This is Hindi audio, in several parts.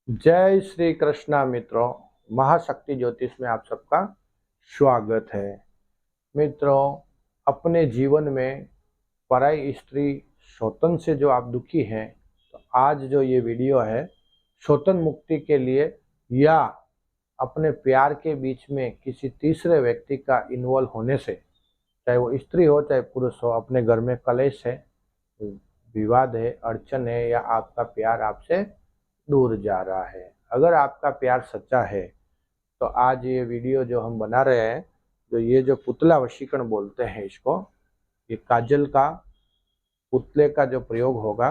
जय श्री कृष्णा मित्रों। महाशक्ति ज्योतिष में आप सबका स्वागत है। मित्रों, अपने जीवन में पराई स्त्री शोतन से जो आप दुखी हैं, तो आज जो ये वीडियो है शोतन मुक्ति के लिए या अपने प्यार के बीच में किसी तीसरे व्यक्ति का इन्वॉल्व होने से, चाहे वो स्त्री हो चाहे पुरुष हो, अपने घर में कलेश है, विवाद है, अड़चन है, या आपका प्यार आपसे दूर जा रहा है। अगर आपका प्यार सच्चा है तो आज ये वीडियो जो हम बना रहे हैं, जो ये जो पुतला वशीकरण बोलते हैं इसको, ये काजल का, पुतले का जो प्रयोग होगा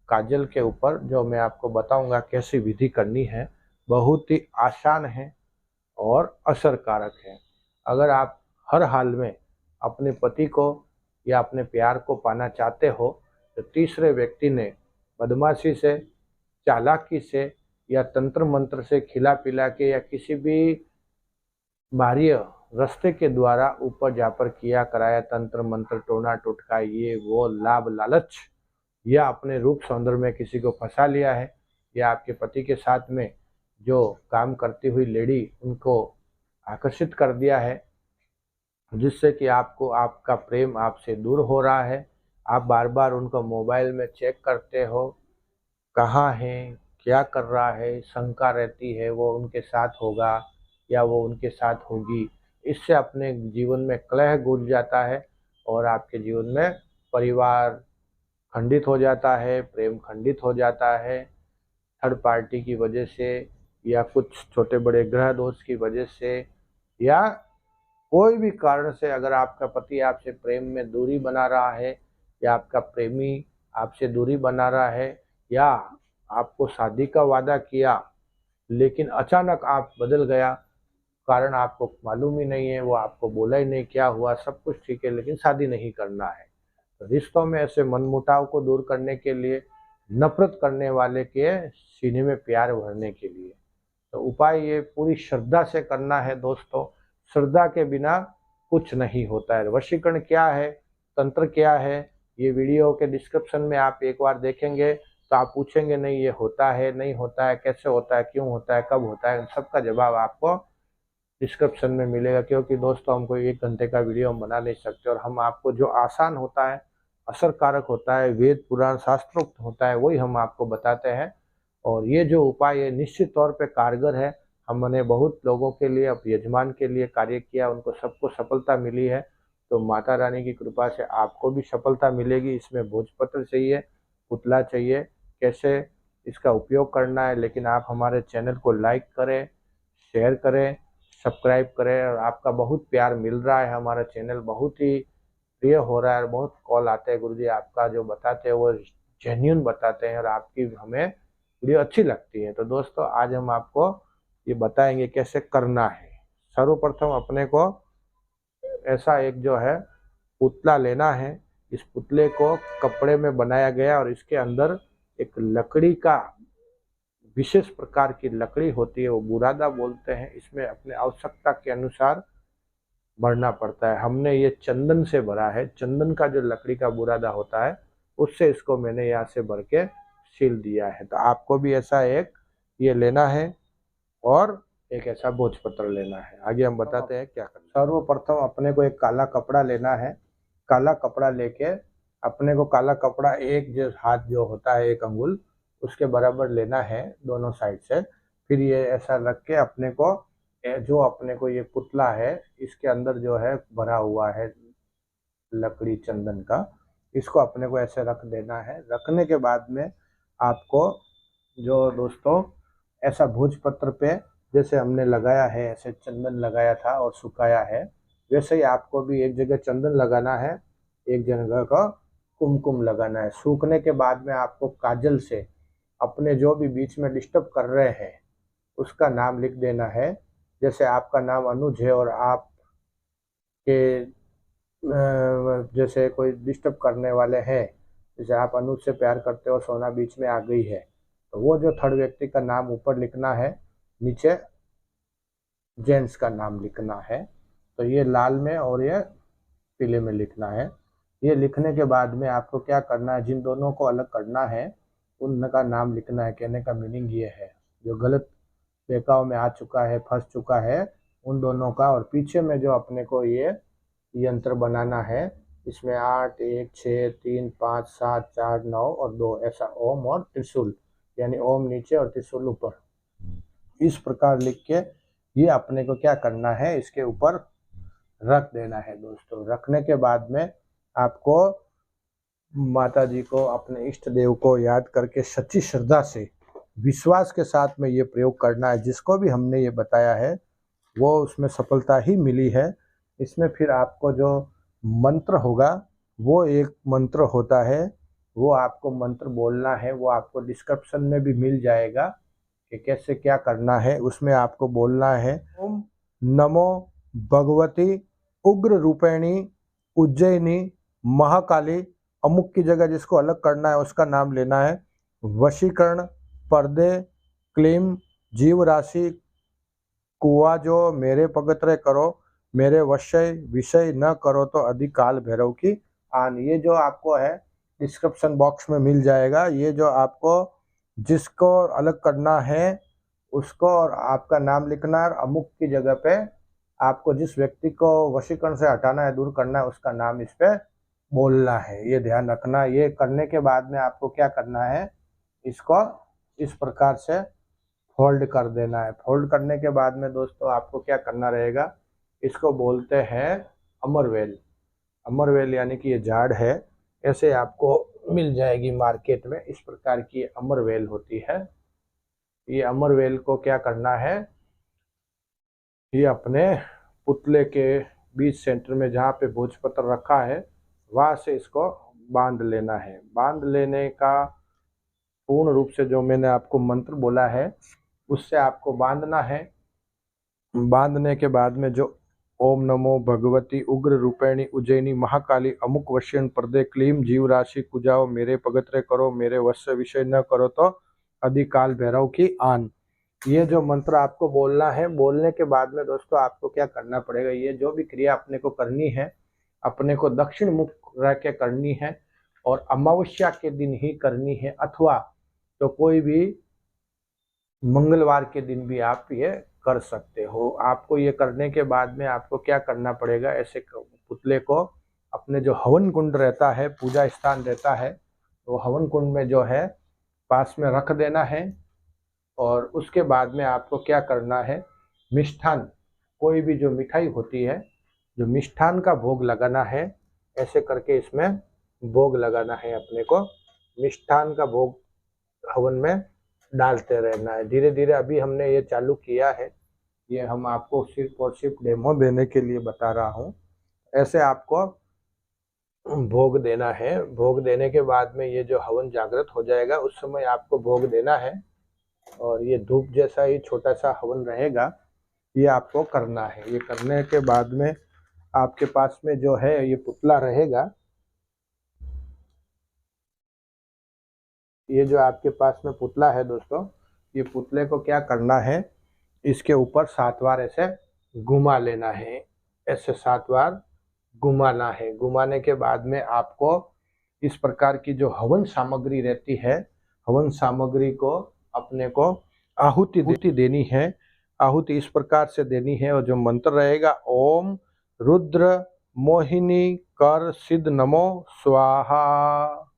काजल के ऊपर, जो मैं आपको बताऊंगा कैसी विधि करनी है, बहुत ही आसान है और असरकारक है। अगर आप हर हाल में अपने पति को या अपने प्यार को पाना चाहते हो, तो तीसरे व्यक्ति ने बदमाशी से, चालाकी से या तंत्र मंत्र से खिला पिला के या किसी भी बाह्य रास्ते के द्वारा ऊपर जापर किया कराया तंत्र मंत्र, टोना टोटका, ये वो लाभ लालच, या अपने रूप सौंदर्य में किसी को फंसा लिया है, या आपके पति के साथ में जो काम करती हुई लेडी उनको आकर्षित कर दिया है, जिससे कि आपको आपका प्रेम आपसे दूर हो रहा है। आप बार बार उनको मोबाइल में चेक करते हो, कहाँ है, क्या कर रहा है, शंका रहती है वो उनके साथ होगा या वो उनके साथ होगी। इससे अपने जीवन में कलह घुल जाता है और आपके जीवन में परिवार खंडित हो जाता है, प्रेम खंडित हो जाता है, थर्ड पार्टी की वजह से, या कुछ छोटे बड़े ग्रह दोष की वजह से, या कोई भी कारण से। अगर आपका पति आपसे प्रेम में दूरी बना रहा है, या आपका प्रेमी आपसे दूरी बना रहा है, या आपको शादी का वादा किया लेकिन अचानक आप बदल गया, कारण आपको मालूम ही नहीं है, वो आपको बोला ही नहीं क्या हुआ, सब कुछ ठीक है लेकिन शादी नहीं करना है। तो रिश्तों में ऐसे मनमुटाव को दूर करने के लिए, नफरत करने वाले के सीने में प्यार भरने के लिए, तो उपाय ये पूरी श्रद्धा से करना है दोस्तों। श्रद्धा के बिना कुछ नहीं होता है। वशीकरण क्या है, तंत्र क्या है, ये वीडियो के डिस्क्रिप्शन में आप एक बार देखेंगे तो आप पूछेंगे नहीं ये होता है, नहीं होता है, कैसे होता है, क्यों होता है, कब होता है, इन सबका जवाब आपको डिस्क्रिप्शन में मिलेगा। क्योंकि दोस्तों हम कोई 1 घंटे का वीडियो हम बना नहीं सकते, और हम आपको जो आसान होता है, असरकारक होता है, वेद पुराण शास्त्रोक्त होता है, वही हम आपको बताते हैं। और ये जो उपाय है निश्चित तौर पे कारगर है। हमने बहुत लोगों के लिए, अब यजमान के लिए कार्य किया, उनको सबको सफलता मिली है। तो माता रानी की कृपा से आपको भी सफलता मिलेगी। इसमें भोजपत्र चाहिए, पुतला चाहिए, कैसे इसका उपयोग करना है, लेकिन आप हमारे चैनल को लाइक करें, शेयर करें, सब्सक्राइब करें। और आपका बहुत प्यार मिल रहा है, हमारा चैनल बहुत ही प्रिय हो रहा है। बहुत कॉल आते हैं, गुरुजी आपका जो बताते हैं वो जेन्यून बताते हैं और आपकी हमें वीडियो अच्छी लगती है। तो दोस्तों आज हम आपको ये बताएंगे कैसे करना है। सर्वप्रथम अपने को ऐसा एक जो है पुतला लेना है। इस पुतले को कपड़े में बनाया गया और इसके अंदर एक लकड़ी का, विशेष प्रकार की लकड़ी होती है, वो बुरादा बोलते हैं। इसमें अपने आवश्यकता के अनुसार भरना पड़ता है। हमने ये चंदन से भरा है, चंदन का जो लकड़ी का बुरादा होता है उससे इसको मैंने यहाँ से भर के सील दिया है। तो आपको भी ऐसा एक ये लेना है और एक ऐसा भोजपत्र लेना है। आगे हम बताते हैं क्या करना है। सर्वप्रथम अपने को एक काला कपड़ा लेना है। काला कपड़ा लेके अपने को काला कपड़ा एक जो हाथ जो होता है, 1 अंगुल उसके बराबर लेना है दोनों साइड से। फिर ये ऐसा रख के अपने को जो अपने को ये पुतला है इसके अंदर जो है भरा हुआ है लकड़ी चंदन का, इसको अपने को ऐसे रख देना है। रखने के बाद में आपको जो दोस्तों ऐसा भोजपत्र पे जैसे हमने लगाया है, ऐसे चंदन लगाया था और सुखाया है, वैसे ही आपको भी एक जगह चंदन लगाना है, एक जगह का कुमकुम लगाना है। सूखने के बाद में आपको काजल से अपने जो भी बीच में डिस्टर्ब कर रहे हैं उसका नाम लिख देना है। जैसे आपका नाम अनुज है और आप के जैसे कोई डिस्टर्ब करने वाले हैं, जैसे आप अनुज से प्यार करते हो, सोना बीच में आ गई है, तो वो जो थर्ड व्यक्ति का नाम ऊपर लिखना है, नीचे जेंट्स का नाम लिखना है। तो ये लाल में और ये पीले में लिखना है। ये लिखने के बाद में आपको क्या करना है, जिन दोनों को अलग करना है उनका नाम लिखना है। कहने का मीनिंग ये है, जो गलत बहकाव में आ चुका है, फंस चुका है, उन दोनों का। और पीछे में जो अपने को ये यंत्र बनाना है, इसमें 8, 1, 6, 3, 5, 7, 4, 9 और 2, ऐसा ओम और त्रिशूल, यानी ओम नीचे और त्रिशूल ऊपर, इस प्रकार लिख के ये अपने को क्या करना है, इसके ऊपर रख देना है दोस्तों। रखने के बाद में आपको माता जी को, अपने इष्ट देव को याद करके सच्ची श्रद्धा से, विश्वास के साथ में ये प्रयोग करना है। जिसको भी हमने ये बताया है वो उसमें सफलता ही मिली है। इसमें फिर आपको जो मंत्र होगा वो एक मंत्र होता है, वो आपको मंत्र बोलना है। वो आपको डिस्क्रिप्शन में भी मिल जाएगा कि कैसे क्या करना है। उसमें आपको बोलना है ओम नमो भगवती उग्र रूपेणी उज्जैनी महाकाली, अमुक की जगह जिसको अलग करना है उसका नाम लेना है। वशीकरण पर्दे क्लीम जीव राशि कुआ जो मेरे पगतरे करो, मेरे वशय विषय न करो तो अधिकाल भैरव की आन। ये जो आपको है डिस्क्रिप्शन बॉक्स में मिल जाएगा। ये जो आपको जिसको अलग करना है उसको और आपका नाम लिखना है, और अमुक की जगह पे आपको जिस व्यक्ति को वशीकरण से हटाना है, दूर करना है, उसका नाम इस पे बोलना है। ये ध्यान रखना। ये करने के बाद में आपको क्या करना है, इसको इस प्रकार से फोल्ड कर देना है। फोल्ड करने के बाद में दोस्तों आपको क्या करना रहेगा, इसको बोलते हैं अमरवेल। अमरवेल यानी कि ये झाड़ है, ऐसे आपको मिल जाएगी मार्केट में। इस प्रकार की अमरवेल होती है। ये अमरवेल को क्या करना है, ये अपने पुतले के बीच सेंटर में जहाँ पे भोजपत्र रखा है वहाँ से इसको बांध लेना है। बांध लेने का पूर्ण रूप से जो मैंने आपको मंत्र बोला है उससे आपको बांधना है। बांधने के बाद में जो ओम नमो भगवती उग्र रूपेणी उज्जैनी महाकाली अमुक वश्यन पर्दे क्लीम जीव राशि कुजाओ मेरे पगतरे करो, मेरे वश्य विषय न करो तो अधिकाल भैरव की आन। ये जो मंत्र आपको बोलना है, बोलने के बाद में दोस्तों आपको क्या करना पड़ेगा, ये जो भी क्रिया अपने को करनी है, अपने को दक्षिण मुख रह के करनी है और अमावस्या के दिन ही करनी है, अथवा तो कोई भी मंगलवार के दिन भी आप ये कर सकते हो। आपको ये करने के बाद में आपको क्या करना पड़ेगा, ऐसे पुतले को अपने जो हवन कुंड रहता है, पूजा स्थान रहता है, तो हवन कुंड में जो है पास में रख देना है। और उसके बाद में आपको क्या करना है, मिष्ठान, कोई भी जो मिठाई होती है, जो मिष्ठान का भोग लगाना है, ऐसे करके इसमें भोग लगाना है। अपने को मिष्ठान का भोग हवन में डालते रहना है धीरे धीरे। अभी हमने ये चालू किया है, ये हम आपको सिर्फ और सिर्फ डेमो देने के लिए बता रहा हूँ। ऐसे आपको भोग देना है। भोग देने के बाद में ये जो हवन जागृत हो जाएगा उस समय आपको भोग देना है। और ये धूप जैसा ही छोटा सा हवन रहेगा, ये आपको करना है। ये करने के बाद में आपके पास में जो है ये पुतला रहेगा, ये जो आपके पास में पुतला है दोस्तों, ये पुतले को क्या करना है, इसके ऊपर 7 बार ऐसे घुमा लेना है। ऐसे 7 बार घुमाना है। घुमाने के बाद में आपको इस प्रकार की जो हवन सामग्री रहती है, हवन सामग्री को अपने को आहुति देनी है। आहुति इस प्रकार से देनी है। और जो मंत्र रहेगा ओम रुद्र मोहिनी कर सिद्ध नमो स्वाहा,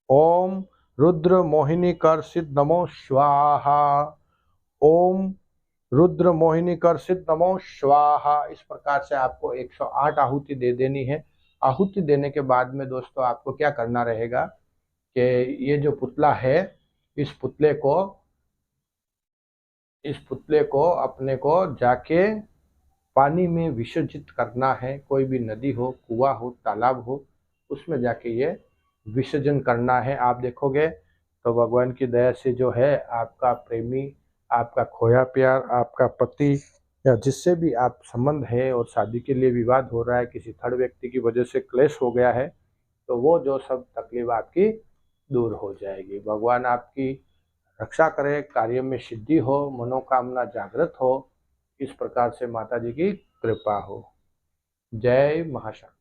ओम रुद्र मोहिनी कर सिद्ध नमो स्वाहा, ओम रुद्र मोहिनी कर सिद्ध नमो स्वाहा। इस प्रकार से आपको 108 आहुति दे देनी है। आहुति देने के बाद में दोस्तों आपको क्या करना रहेगा कि ये जो पुतला है, इस पुतले को अपने को जाके पानी में विसर्जित करना है। कोई भी नदी हो, कुआं हो, तालाब हो, उसमें जाके ये विसर्जन करना है। आप देखोगे तो भगवान की दया से जो है आपका प्रेमी, आपका खोया प्यार, आपका पति या जिससे भी आप संबंध है और शादी के लिए विवाद हो रहा है, किसी थर्ड व्यक्ति की वजह से क्लेश हो गया है, तो वो जो सब तकलीफ आपकी दूर हो जाएगी। भगवान आपकी रक्षा करे, कार्य में सिद्धि हो, मनोकामना जागृत हो, इस प्रकार से माता जी की कृपा हो। जय महाशक्ति।